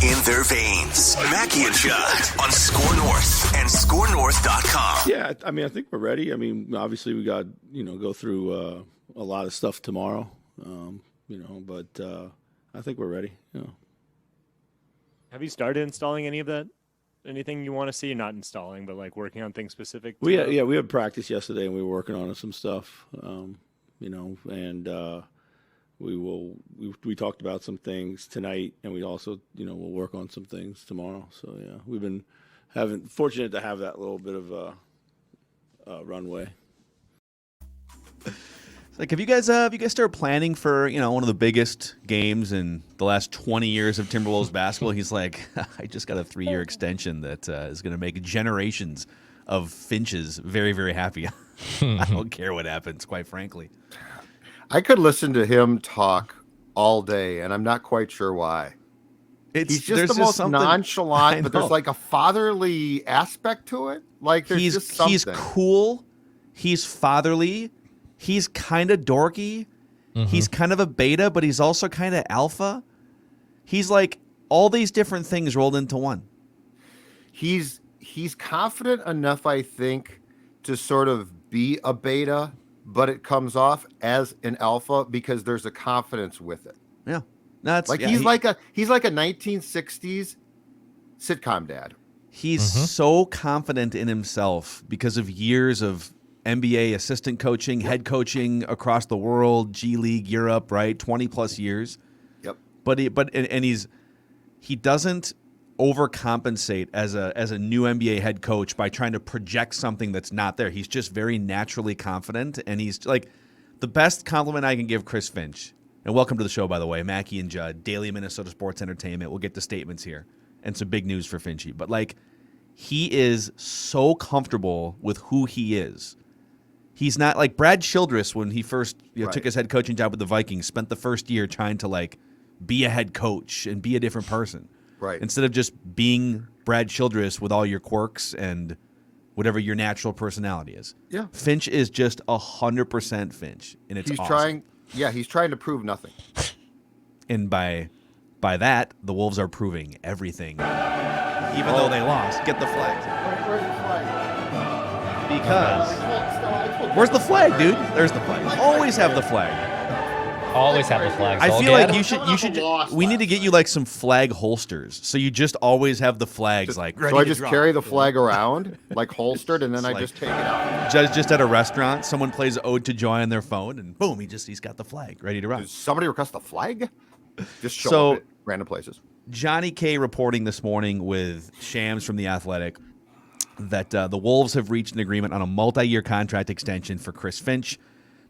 in their veins. Mackey and Judd on Score North and ScoreNorth.com. Yeah, I mean, I think we're ready. I mean, obviously we got, go through a lot of stuff tomorrow, but I think we're ready. Have you started installing any of that? Anything you want to see? You're not installing, but like working on things specific? We had practice yesterday and we were working on some stuff, and we talked about some things tonight, and we also, we'll work on some things tomorrow. So yeah, we've been fortunate to have that little bit of runway. Like, have you guys started planning for, one of the biggest games in the last 20 years of Timberwolves basketball? He's like, I just got a 3-year extension that is going to make generations of Finches very, very happy. I don't care what happens, quite frankly. I could listen to him talk all day, and I'm not quite sure why. He's just the most nonchalant, but there's like a fatherly aspect to it. Like there's just something. He's cool. He's fatherly. He's kind of dorky. Mm-hmm. He's kind of a beta, but he's also kind of alpha. He's like all these different things rolled into one. He's confident enough, I think, to sort of be a beta, but it comes off as an alpha because there's a confidence with it. Yeah. That's like he's like a 1960s sitcom dad. He's so confident in himself because of years of NBA assistant coaching, head coaching across the world, G League, Europe, right? 20 plus years. Yep. But he doesn't overcompensate as a new NBA head coach by trying to project something that's not there. He's just very naturally confident, and he's like the best compliment I can give Chris Finch. And welcome to the show, by the way, Mackey and Judd, Daily Minnesota Sports Entertainment. We'll get to statements here and some big news for Finchy. But like, he is so comfortable with who he is. He's not like Brad Childress when he first took his head coaching job with the Vikings, spent the first year trying to like be a head coach and be a different person. Right. Instead of just being Brad Childress with all your quirks and whatever your natural personality is. Yeah. Finch is just 100% Finch, and it's awesome. He's trying to prove nothing. And by that, the Wolves are proving everything. Even though they lost. Get the flag. Where's the flag? Because where's the flag, dude? There's the flag. Always have the flag. Always have the flag. I feel like you should. We need to get you like some flag holsters, so you just always have the flags like. So I just carry the flag around like holstered, and then I just take it out. Just at a restaurant, someone plays "Ode to Joy" on their phone, and boom, he's got the flag ready to rock. Does somebody request the flag? Just show up at random places. Johnny K reporting this morning with Shams from The Athletic that the Wolves have reached an agreement on a multi-year contract extension for Chris Finch.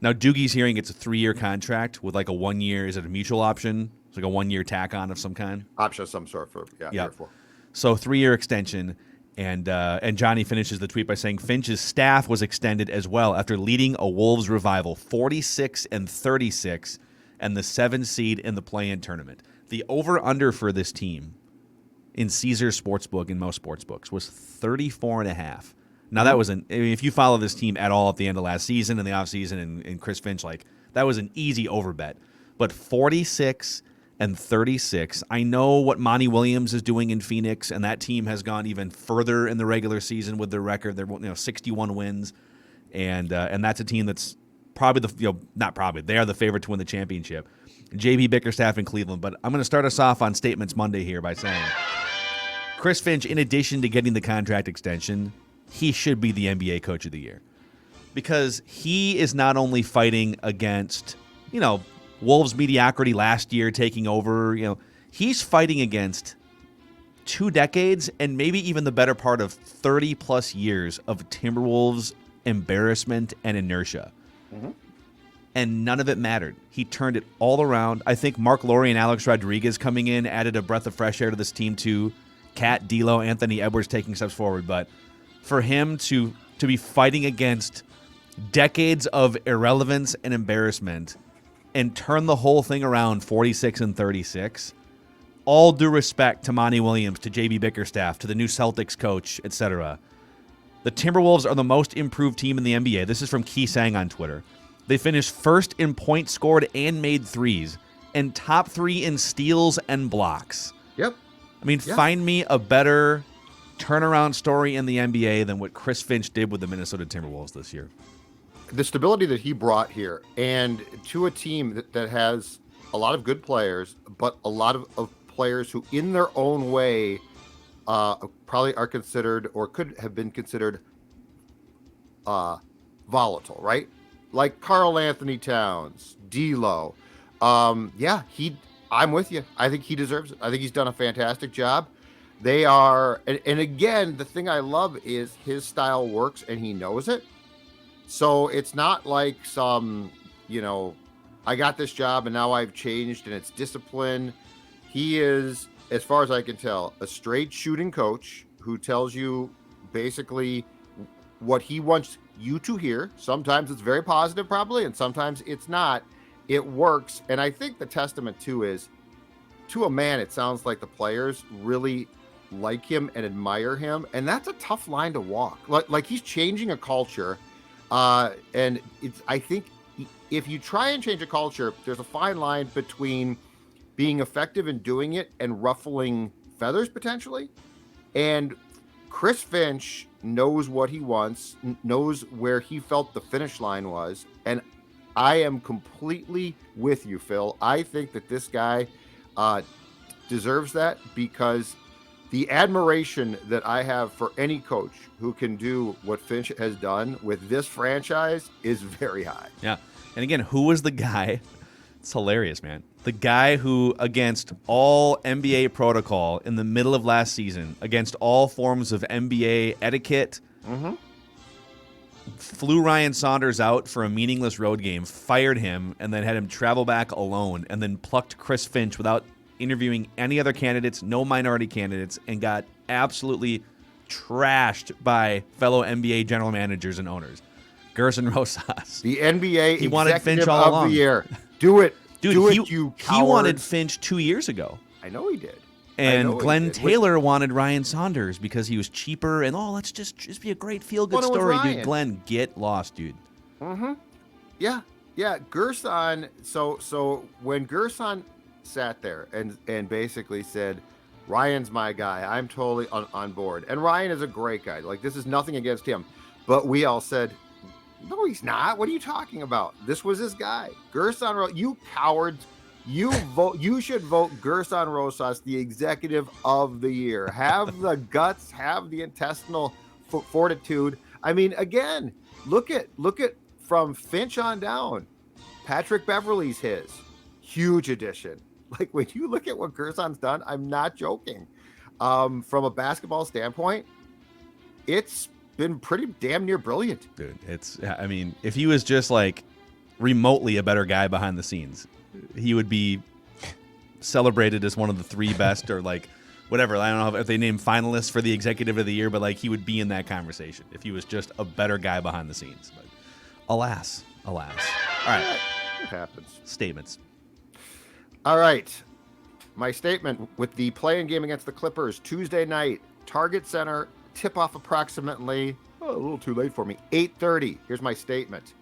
Now, Doogie's hearing it's a 3-year contract with like a 1-year. Is it a mutual option? It's like a 1-year tack on of some kind. Option of some sort for 4. So 3-year extension, and Johnny finishes the tweet by saying Finch's staff was extended as well after leading a Wolves revival 46-36 and the 7 seed in the play-in tournament. The over/under for this team in Caesars Sportsbook and most sportsbooks was 34.5. Now, that was if you follow this team at all at the end of last season and the offseason and Chris Finch, like, that was an easy over bet. But 46-36, I know what Monty Williams is doing in Phoenix, and that team has gone even further in the regular season with their record. They're 61 wins, and that's a team that's probably they are the favorite to win the championship. JB Bickerstaff in Cleveland. But I'm going to start us off on Statements Monday here by saying Chris Finch, in addition to getting the contract extension, he should be the NBA Coach of the Year because he is not only fighting against, Wolves mediocrity last year taking over, he's fighting against 2 decades and maybe even the better part of 30 plus years of Timberwolves embarrassment and inertia. Mm-hmm. And none of it mattered. He turned it all around. I think Mark Lowry and Alex Rodriguez coming in added a breath of fresh air to this team too. Kat, D'Lo, Anthony Edwards taking steps forward, but for him to be fighting against decades of irrelevance and embarrassment and turn the whole thing around 46-36, all due respect to Monty Williams, to JB Bickerstaff, to the new Celtics coach, etc. The Timberwolves are the most improved team in the NBA. This is from Key Sang on Twitter. They finished first in points scored and made threes, and top 3 in steals and blocks. Yep. I mean, find me a better turnaround story in the NBA than what Chris Finch did with the Minnesota Timberwolves this year. The stability that he brought here, and to a team that has a lot of good players, but a lot of players who in their own way probably are considered or could have been considered volatile, right? Like Karl Anthony Towns, D'Lo. I'm with you. I think he deserves it. I think he's done a fantastic job. They are, and again, the thing I love is his style works and he knows it. So it's not like some, I got this job and now I've changed and it's discipline. He is, as far as I can tell, a straight shooting coach who tells you basically what he wants you to hear. Sometimes it's very positive probably, and sometimes it's not. It works. And I think the testament too is, to a man, it sounds like the players really like him and admire him. And that's a tough line to walk. Like he's changing a culture. And I think if you try and change a culture, there's a fine line between being effective in doing it and ruffling feathers potentially. And Chris Finch knows what he wants, knows where he felt the finish line was. And I am completely with you, Phil. I think that this guy deserves that, because the admiration that I have for any coach who can do what Finch has done with this franchise is very high. Yeah. And again, who was the guy? It's hilarious, man. The guy who, against all NBA protocol in the middle of last season, against all forms of NBA etiquette, flew Ryan Saunders out for a meaningless road game, fired him, and then had him travel back alone, and then plucked Chris Finch without interviewing any other candidates, no minority candidates, and got absolutely trashed by fellow NBA general managers and owners. Gerson Rosas. The NBA he wanted Finch all along. The year. Do it. Dude, Do it, you cowards. He wanted Finch 2 years ago. I know he did. And Glenn Taylor wanted Ryan Saunders because he was cheaper, and let's just be a great feel-good story, dude. Glenn, get lost, dude. Yeah. Gerson. So when Gerson sat there and basically said, Ryan's my guy, I'm totally on board. And Ryan is a great guy. Like, this is nothing against him. But we all said, no, he's not. What are you talking about? This was his guy. Gerson, you cowards. You should vote Gerson Rosas the executive of the year. Have the guts, have the intestinal fortitude. I mean, again, look at from Finch on down. Patrick Beverley's his. Huge addition. Like, when you look at what Gerson's done, I'm not joking. From a basketball standpoint, it's been pretty damn near brilliant. Dude, if he was just like remotely a better guy behind the scenes, he would be celebrated as one of the three best, or like whatever. I don't know if they name finalists for the executive of the year, but like he would be in that conversation if he was just a better guy behind the scenes. But alas. All right. It happens. Statements. All right. My statement with the play-in game against the Clippers Tuesday night, Target Center, tip-off approximately, a little too late for me, 8:30. Here's my statement.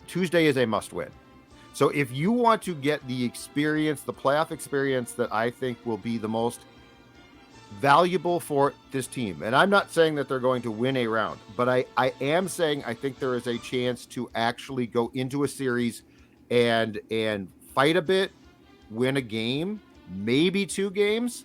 Tuesday is a must-win. So if you want to get the experience, the playoff experience that I think will be the most valuable for this team, and I'm not saying that they're going to win a round, but I am saying I think there is a chance to actually go into a series and fight a bit, win a game, maybe 2 games.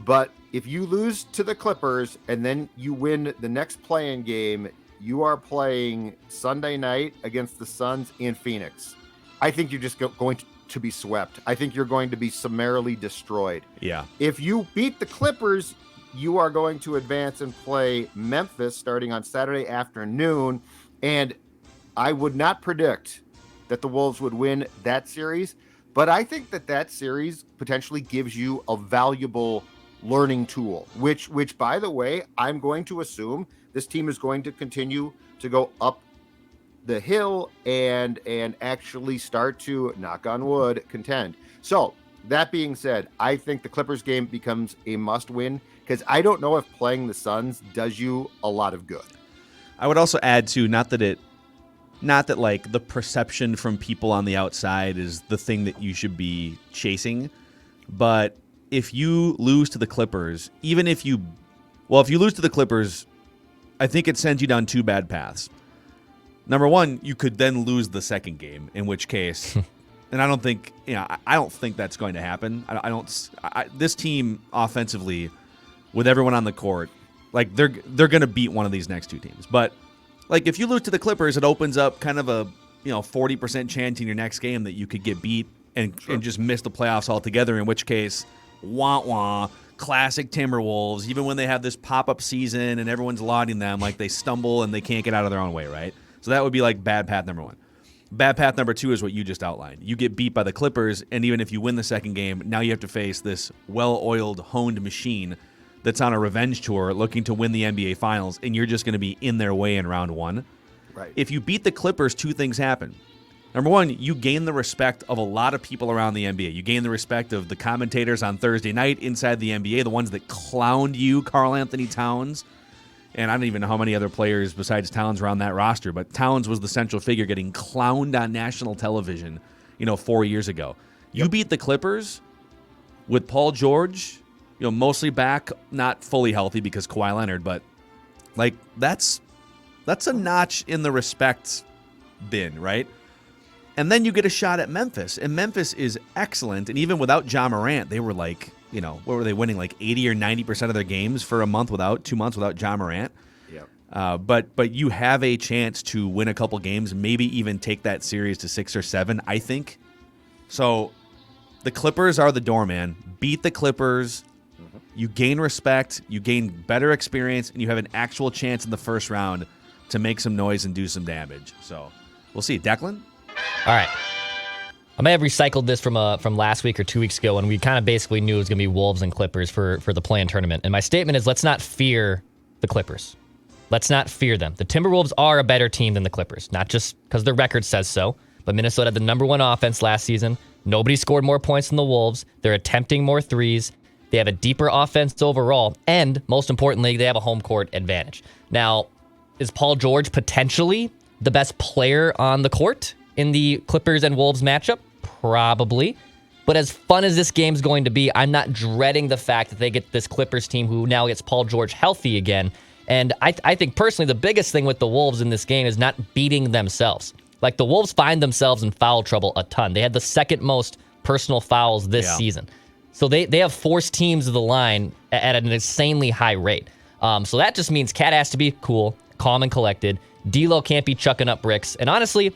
But if you lose to the Clippers and then you win the next play-in game, you are playing Sunday night against the Suns in Phoenix. I think you're just going to be swept. I think you're going to be summarily destroyed. Yeah. If you beat the Clippers, you are going to advance and play Memphis starting on Saturday afternoon. And I would not predict that the Wolves would win that series, but I think that series potentially gives you a valuable learning tool, which by the way, I'm going to assume this team is going to continue to go up the hill and actually start to, knock on wood, contend. So that being said, I think the Clippers game becomes a must win, because I don't know if playing the Suns does you a lot of good. I would also add to, not that like the perception from people on the outside is the thing that you should be chasing, but if you lose to the Clippers, if you lose to the Clippers, I think it sends you down two bad paths. Number one, you could then lose the second game, in which case, and I don't think that's going to happen. This team offensively, with everyone on the court, like they're going to beat one of these next two teams. But like if you lose to the Clippers, it opens up kind of a 40% chance in your next game that you could get beat and just miss the playoffs altogether. In which case, wah, classic Timberwolves. Even when they have this pop-up season and everyone's lauding them, like they stumble and they can't get out of their own way, right? So that would be like bad path number one. Bad path number two is what you just outlined. You get beat by the Clippers, and even if you win the second game, now you have to face this well-oiled, honed machine that's on a revenge tour looking to win the NBA Finals, and you're just going to be in their way in round one. Right. If you beat the Clippers, two things happen. Number one, you gain the respect of a lot of people around the NBA. You gain the respect of the commentators on Thursday night inside the NBA, the ones that clowned you, Karl Anthony Towns. And I don't even know how many other players besides Towns were on that roster, but Towns was the central figure getting clowned on national television, 4 years ago. You beat the Clippers with Paul George, mostly back, not fully healthy because Kawhi Leonard, but like that's a notch in the respect bin, right? And then you get a shot at Memphis, and Memphis is excellent. And even without Ja Morant, they were like, what were they winning, like 80 or 90% of their games for 2 months without Ja Morant? Yeah. But you have a chance to win a couple games, maybe even take that series to 6 or 7, I think. So the Clippers are the door, man. Beat the Clippers. Mm-hmm. You gain respect, you gain better experience, and you have an actual chance in the first round to make some noise and do some damage. So we'll see. Declan? All right. I may have recycled this from last week or 2 weeks ago when we kind of basically knew it was going to be Wolves and Clippers for the play-in tournament. And my statement is, let's not fear the Clippers. Let's not fear them. The Timberwolves are a better team than the Clippers, not just because their record says so, but Minnesota had the number one offense last season. Nobody scored more points than the Wolves. They're attempting more threes. They have a deeper offense overall, and most importantly, they have a home court advantage. Now, is Paul George potentially the best player on the court in the Clippers and Wolves matchup? Probably. But as fun as this game's going to be, I'm not dreading the fact that they get this Clippers team who now gets Paul George healthy again. And I think personally the biggest thing with the Wolves in this game is not beating themselves. Like the Wolves find themselves in foul trouble a ton. They had the second most personal fouls this season. So they have forced teams to the line at an insanely high rate. So that just means Cat has to be cool, calm and collected. D'Lo can't be chucking up bricks. And honestly,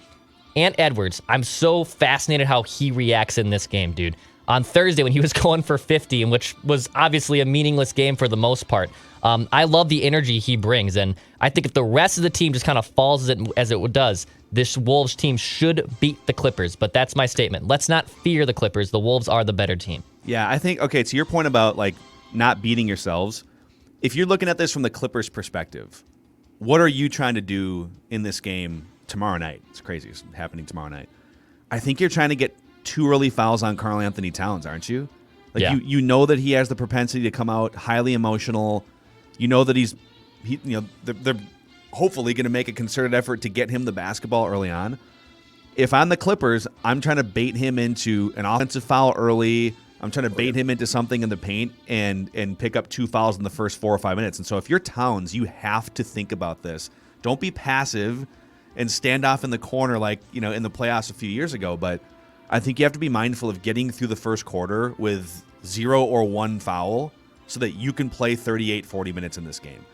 Ant Edwards, I'm so fascinated how he reacts in this game, dude. On Thursday when he was going for 50, and which was obviously a meaningless game for the most part, I love the energy he brings. And I think if the rest of the team just kind of falls as it does, this Wolves team should beat the Clippers. But that's my statement. Let's not fear the Clippers. The Wolves are the better team. Yeah, I think, okay, to your point about like not beating yourselves, if you're looking at this from the Clippers perspective, what are you trying to do in this game tomorrow night? It's crazy. It's happening tomorrow night. I think you're trying to get 2 early fouls on Karl Anthony Towns, aren't you? Like you know that he has the propensity to come out highly emotional. You know that they're hopefully going to make a concerted effort to get him the basketball early on. If I'm the Clippers, I'm trying to bait him into an offensive foul early. I'm trying to bait him into something in the paint and pick up 2 fouls in the first 4 or 5 minutes. And so if you're Towns, you have to think about this. Don't be passive and stand off in the corner like, in the playoffs a few years ago. But I think you have to be mindful of getting through the first quarter with 0 or 1 foul so that you can play 38, 40 minutes in this game.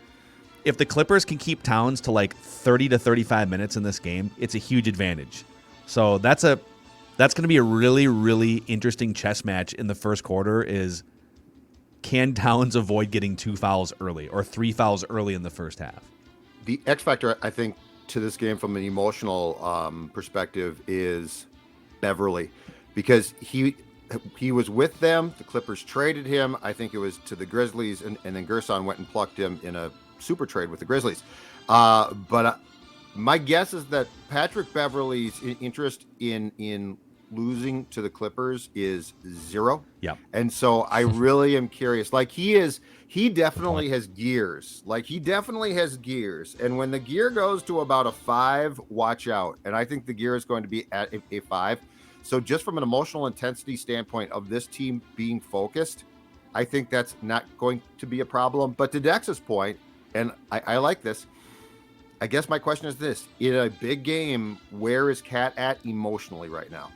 If the Clippers can keep Towns to like 30 to 35 minutes in this game, it's a huge advantage. So that's going to be a really, really interesting chess match in the first quarter is, can Towns avoid getting 2 fouls early or 3 fouls early in the first half? The X factor, I think, to this game from an emotional perspective is Beverly, because he was with them. The Clippers traded him. I think it was to the Grizzlies, and then Gerson went and plucked him in a super trade with the Grizzlies. But my guess is that Patrick Beverly's interest in losing to the Clippers is 0. Yeah. And so I really am curious. Like he definitely has gears. And when the gear goes to about a 5, watch out. And I think the gear is going to be at a 5. So just from an emotional intensity standpoint of this team being focused, I think that's not going to be a problem. But to Dex's point, and I like this, I guess my question is this. In a big game, where is Cat at emotionally right now?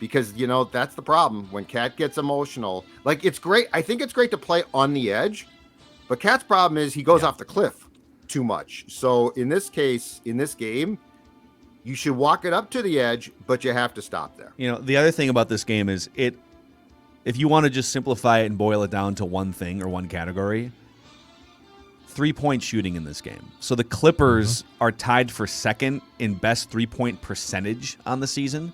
Because, that's the problem. When Cat gets emotional, like, it's great. I think it's great to play on the edge, but Cat's problem is he goes off the cliff too much. So in this case, in this game, you should walk it up to the edge, but you have to stop there. The other thing about this game is if you want to just simplify it and boil it down to one thing or one category, 3-point shooting in this game. So the Clippers are tied for second in best 3-point percentage on the season.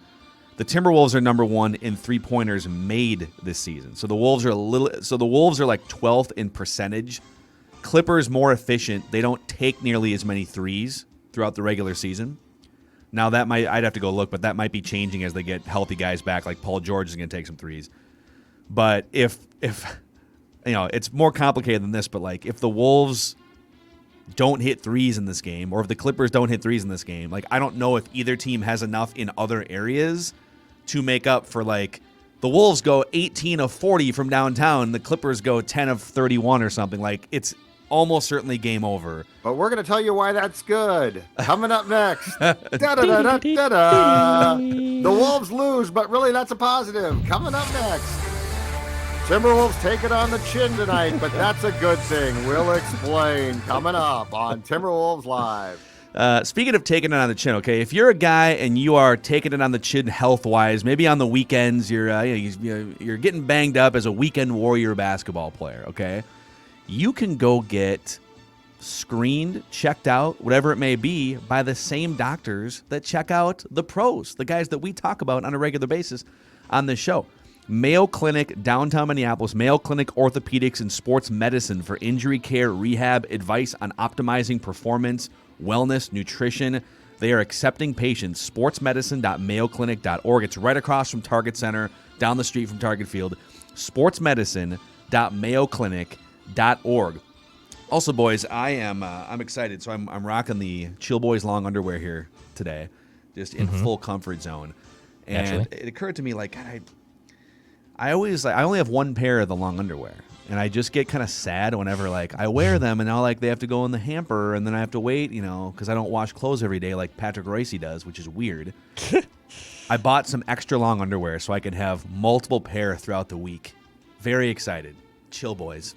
The Timberwolves are number 1 in 3-pointers made this season. So the Wolves are like 12th in percentage. Clippers more efficient. They don't take nearly as many threes throughout the regular season. Now I'd have to go look, but that might be changing as they get healthy guys back. Like Paul George is going to take some threes. But if it's more complicated than this, but like if the Wolves don't hit threes in this game, or if the Clippers don't hit threes in this game, like I don't know if either team has enough in other areas to make up for, like, the Wolves go 18 of 40 from downtown, the Clippers go 10 of 31 or something. Like, it's almost certainly game over. But we're going to tell you why that's good. Coming up next. Da-da-da-da-da-da. The Wolves lose, but really that's a positive. Coming up next. Timberwolves take it on the chin tonight, but that's a good thing. We'll explain coming up on Timberwolves Live. Speaking of taking it on the chin, okay, if you're a guy and you are taking it on the chin health-wise, maybe on the weekends you're getting banged up as a weekend warrior basketball player, okay, you can go get screened, checked out, whatever it may be, by the same doctors that check out the pros, the guys that we talk about on a regular basis on this show. Mayo Clinic, downtown Minneapolis, Mayo Clinic Orthopedics and Sports Medicine for injury care, rehab, advice on optimizing performance, wellness, nutrition. They are accepting patients. sportsmedicine.mayoclinic.org. It's right across from Target Center, down the street from Target Field. sportsmedicine.mayoclinic.org. Also, boys, I'm excited. So I'm rocking the Chill Boys long underwear here today, just in full comfort zone. And Naturally. it occurred to me, like, God, I only have one pair of the long underwear, and I just get kind of sad whenever, like, I wear them and now, like, they have to go in the hamper and then I have to wait, because I don't wash clothes every day like Patrick Royce does, which is weird. I bought some extra long underwear so I could have multiple pair throughout the week. Very excited. Chill Boys.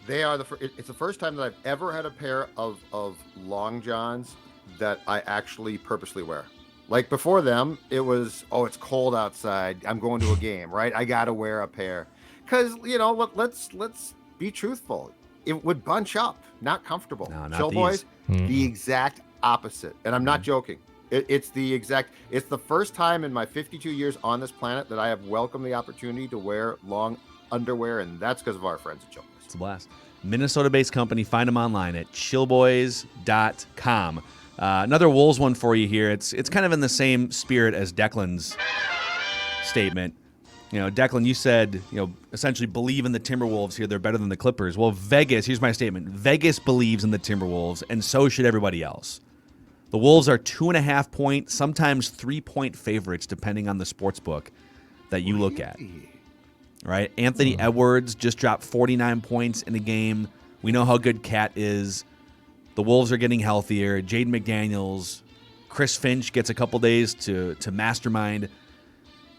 They are it's the first time that I've ever had a pair of long johns that I actually purposely wear. Like before them, it was, it's cold outside. I'm going to a game, right? I got to wear a pair. Because, let's be truthful. It would bunch up, not comfortable. No, not Chill these. Boys, the exact opposite. And I'm not joking. It's the first time in my 52 years on this planet that I have welcomed the opportunity to wear long underwear, and that's because of our friends at Chill Boys. It's a blast. Minnesota-based company. Find them online at chillboys.com. Another Wolves one for you here. It's kind of in the same spirit as Declan's statement. Declan, you said, essentially believe in the Timberwolves here. They're better than the Clippers. Well, here's my statement. Vegas believes in the Timberwolves, and so should everybody else. The Wolves are 2.5-point, sometimes 3-point favorites, depending on the sports book that you look at. Right? Anthony Edwards just dropped 49 points in a game. We know how good Cat is. The Wolves are getting healthier. Jaden McDaniels, Chris Finch gets a couple days to mastermind.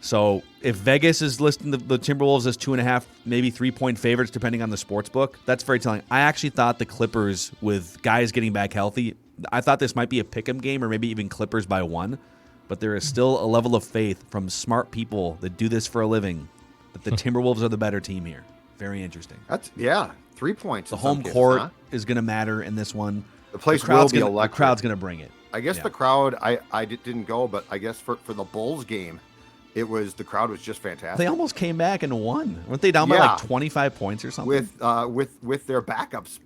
So if Vegas is listing the Timberwolves as 2.5, maybe 3-point favorites, depending on the sports book, that's very telling. I actually thought the Clippers, with guys getting back healthy, I thought this might be a pick'em game or maybe even Clippers by 1. But there is still a level of faith from smart people that do this for a living that the Timberwolves are the better team here. Very interesting. 3 points. The home court is going to matter in this one. The place will be electric. The crowd's going to bring it. I guess the crowd, I didn't go, but I guess for the Bulls game, the crowd was just fantastic. They almost came back and won. Weren't they down by like 25 points or something? With their backups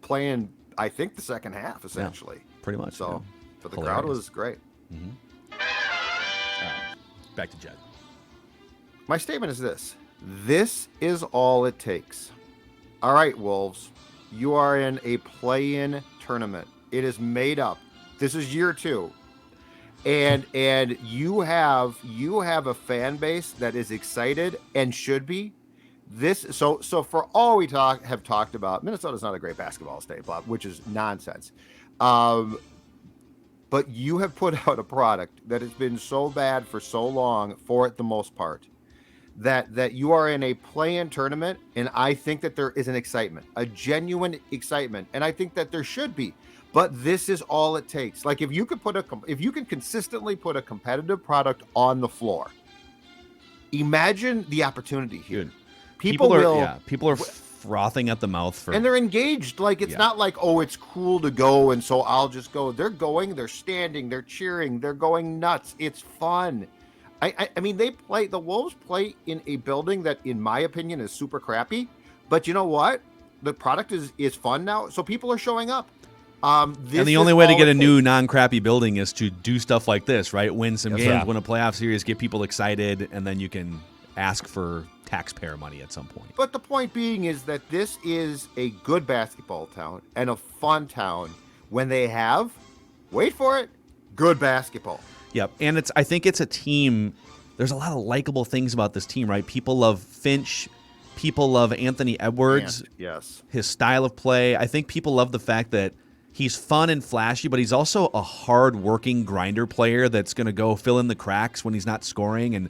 playing, I think, the second half, essentially. Yeah, pretty much. So, but the crowd was great. Mm-hmm. Back to Judd. My statement is this. This is all it takes. All right, Wolves, you are in a play-in tournament. It is made up. This is year 2. And you have a fan base that is excited and should be, So for all we have talked about, Minnesota's not a great basketball state, Bob, which is nonsense. But you have put out a product that has been so bad for so long, for the most part, that you are in a play-in tournament, and I think that there is an excitement, a genuine excitement, and I think that there should be. But this is all it takes. Like if you can consistently put a competitive product on the floor, imagine the opportunity here. Dude, people are frothing at the mouth for, and they're engaged. Like it's not like, oh, it's cool to go, and so I'll just go. They're going, they're standing, they're cheering, they're going nuts. It's fun. I mean, the Wolves play in a building that, in my opinion, is super crappy. But you know what? The product is fun now, so people are showing up. And the only way to get a new non-crappy building is to do stuff like this, right? Win some games, win a playoff series, get people excited, and then you can ask for taxpayer money at some point. But the point being is that this is a good basketball town and a fun town when they have, wait for it, good basketball. Yep, and I think it's a team. There's a lot of likable things about this team, right? People love Finch. People love Anthony Edwards. Yes. His style of play. I think people love the fact that he's fun and flashy, but he's also a hard-working grinder player that's going to go fill in the cracks when he's not scoring. And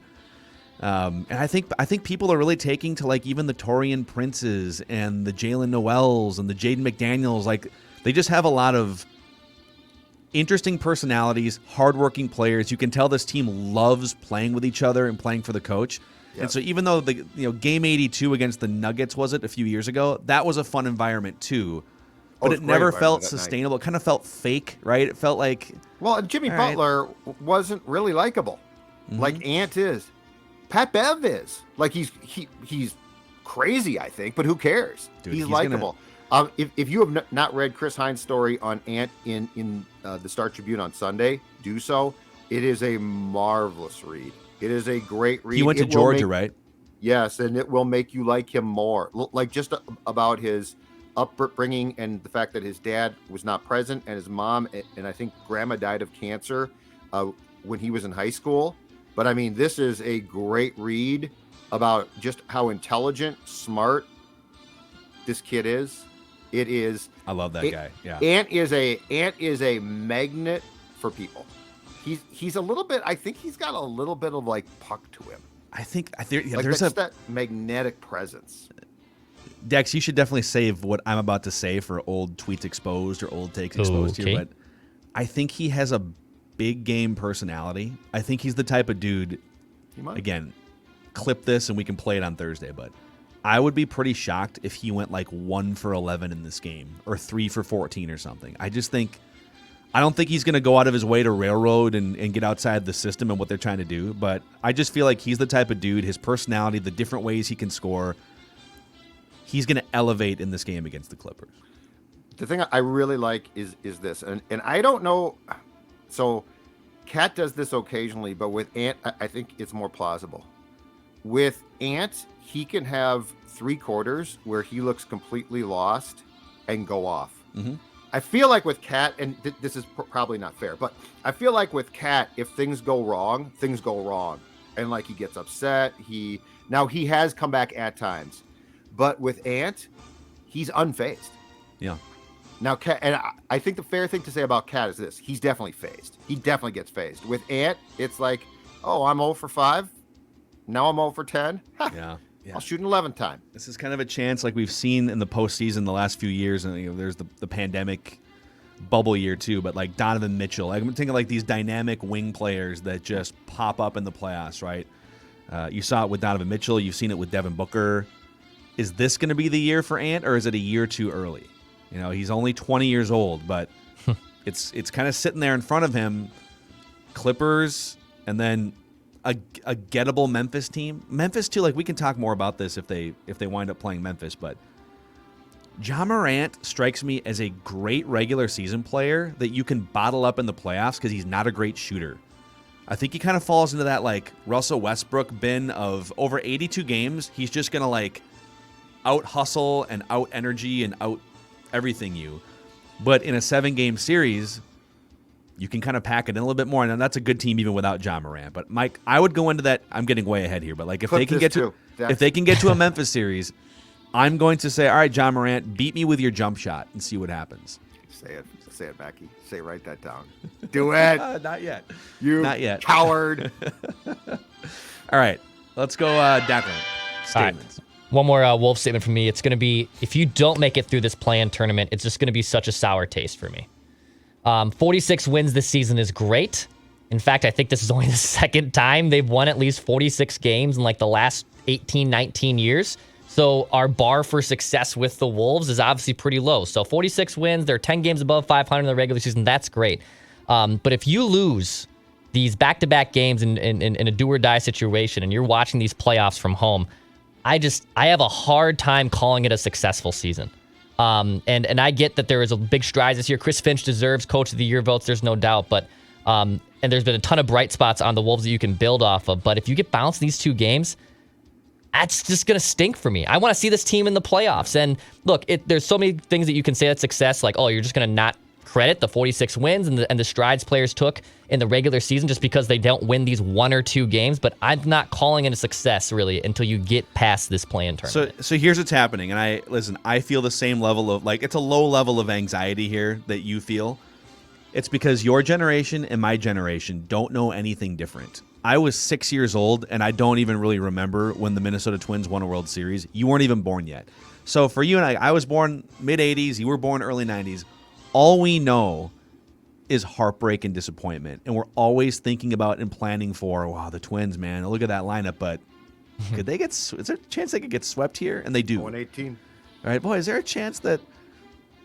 I think people are really taking to like even the Taurean Princes and the Jalen Noels and the Jaden McDaniels. Like they just have a lot of interesting personalities, hardworking players. You can tell this team loves playing with each other and playing for the coach. Yep. And so even though game 82 against the Nuggets, was it a few years ago, that was a fun environment too. But it never felt sustainable. It kind of felt fake, right? It felt like, well, Jimmy Butler wasn't really likable, like Ant is. Pat Bev is. Like he's crazy, I think, but who cares? Dude, he's likable. If you have not read Chris Hines' story on Ant in the Star Tribune on Sunday, do so. It is a marvelous read. It is a great read. He went to Georgia, right? Yes, and it will make you like him more. Like just about his upbringing and the fact that his dad was not present and his mom and I think grandma died of cancer when he was in high school. But I mean, this is a great read about just how intelligent, smart this kid is. It is. I love that guy. Yeah. Ant is a magnet for people. He's a little bit. I think he's got a little bit of like puck to him. There's that magnetic presence. Dex, you should definitely save what I'm about to say for old tweets exposed or old takes exposed here. But I think he has a big game personality. I think he's the type of dude. Again, clip this and we can play it on Thursday. But I would be pretty shocked if he went like 1 for 11 in this game or 3 for 14 or something. I don't think he's going to go out of his way to railroad and get outside the system and what they're trying to do. But I just feel like he's the type of dude, his personality, the different ways he can score, he's going to elevate in this game against the Clippers. The thing I really like is this, and I don't know. So, Cat does this occasionally, but with Ant, I think it's more plausible. With Ant, he can have 3 quarters where he looks completely lost and go off. Mm-hmm. I feel like with Cat, and this is probably not fair, but I feel like with Cat, if things go wrong, and like he gets upset. He has come back at times, but with Ant, he's unfazed. Yeah. Now, Cat, and I think the fair thing to say about Cat is this: he's definitely phased. He definitely gets phased. With Ant, it's like, oh, I'm 0 for 5. Now I'm 0 for 10. Yeah. I'll shoot an 11th time. This is kind of a chance like we've seen in the postseason the last few years, and there's the pandemic bubble year too. But like Donovan Mitchell, I'm thinking like these dynamic wing players that just pop up in the playoffs, right? You saw it with Donovan Mitchell. You've seen it with Devin Booker. Is this going to be the year for Ant, or is it a year too early? He's only 20 years old, but it's kind of sitting there in front of him. Clippers, and then a gettable Memphis team. Memphis too. Like we can talk more about this if they wind up playing Memphis, but Ja Morant strikes me as a great regular season player that you can bottle up in the playoffs because he's not a great shooter. I think he kind of falls into that like Russell Westbrook bin of over 82 games. He's just gonna like out hustle and out energy and out everything you. But in a 7-game series, You can kind of pack it in a little bit more, and that's a good team even without Ja Morant. But Mike, I would go into that. I'm getting way ahead here, but like if they can get to a Memphis series, I'm going to say, all right, Ja Morant, beat me with your jump shot and see what happens. Say it, Mackey. Write that down. Do it. Not yet. Not yet. Coward. All right, let's go. Declan. Statements. Right. One more Wolf statement from me. It's going to be, if you don't make it through this play-in tournament, it's just going to be such a sour taste for me. 46 wins this season is great. In fact, I think this is only the second time they've won at least 46 games in like the last 18, 19 years. So our bar for success with the Wolves is obviously pretty low. So 46 wins, they're 10 games above 500 in the regular season. That's great. But if you lose these back-to-back games in a do-or-die situation and you're watching these playoffs from home, I have a hard time calling it a successful season. And I get that there is a big strides this year. Chris Finch deserves Coach of the Year votes, there's no doubt. But and there's been a ton of bright spots on the Wolves that you can build off of. But if you get bounced these two games, that's just going to stink for me. I want to see this team in the playoffs. And look, there's so many things that you can say that's success. Like, oh, you're just going to not credit the 46 wins and the strides players took in the regular season just because they don't win these one or two games. But I'm not calling it a success, really, until you get past this play-in tournament. So here's what's happening. And I feel the same level of, like, it's a low level of anxiety here that you feel. It's because your generation and my generation don't know anything different. I was 6 years old, and I don't even really remember when the Minnesota Twins won a World Series. You weren't even born yet. So for you and I was born mid-'80s. You were born early 90s. All we know is heartbreak and disappointment, and we're always thinking about and planning for, wow, the Twins, man, look at that lineup, but could they is there a chance they could get swept here? And they do. 118. All right, boy, is there a chance that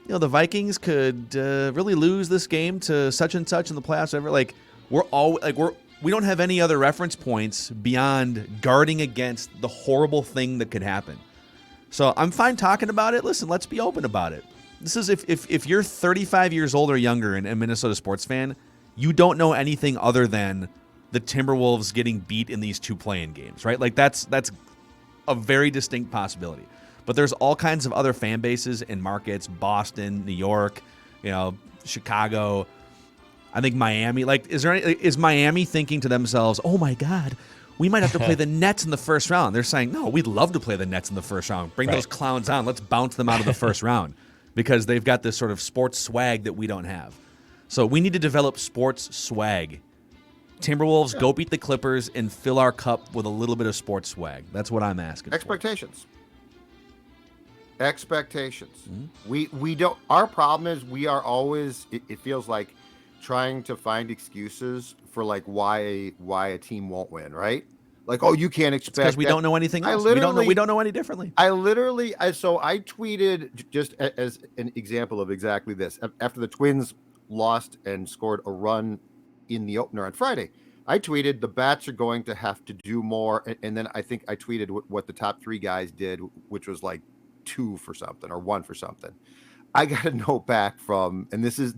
the Vikings could really lose this game to such and such in the playoffs? Ever? Like we don't have any other reference points beyond guarding against the horrible thing that could happen. So I'm fine talking about it. Listen, let's be open about it. This is if you're 35 years old or younger and a Minnesota sports fan, you don't know anything other than the Timberwolves getting beat in these two play-in games, right? Like that's a very distinct possibility. But there's all kinds of other fan bases and markets, Boston, New York, Chicago. I think Miami. Like, is Miami thinking to themselves, "Oh my God, we might have to play the Nets in the first round"? They're saying, "No, we'd love to play the Nets in the first round. Bring those clowns on. Let's bounce them out of the first round," because they've got this sort of sports swag that we don't have. So we need to develop sports swag. Timberwolves, go beat the Clippers and fill our cup with a little bit of sports swag. That's what I'm asking. Expectations. We don't. Our problem is we are always. It feels like trying to find excuses for like why a team won't win, right? Like, oh, you can't expect because we don't know anything else. We don't know any differently. I tweeted just as an example of exactly this. After the Twins lost and scored a run in the opener on Friday, I tweeted the Bats are going to have to do more, and then I think I tweeted what the top three guys did, which was like 2 for something or 1 for something. I got a note back from, and this is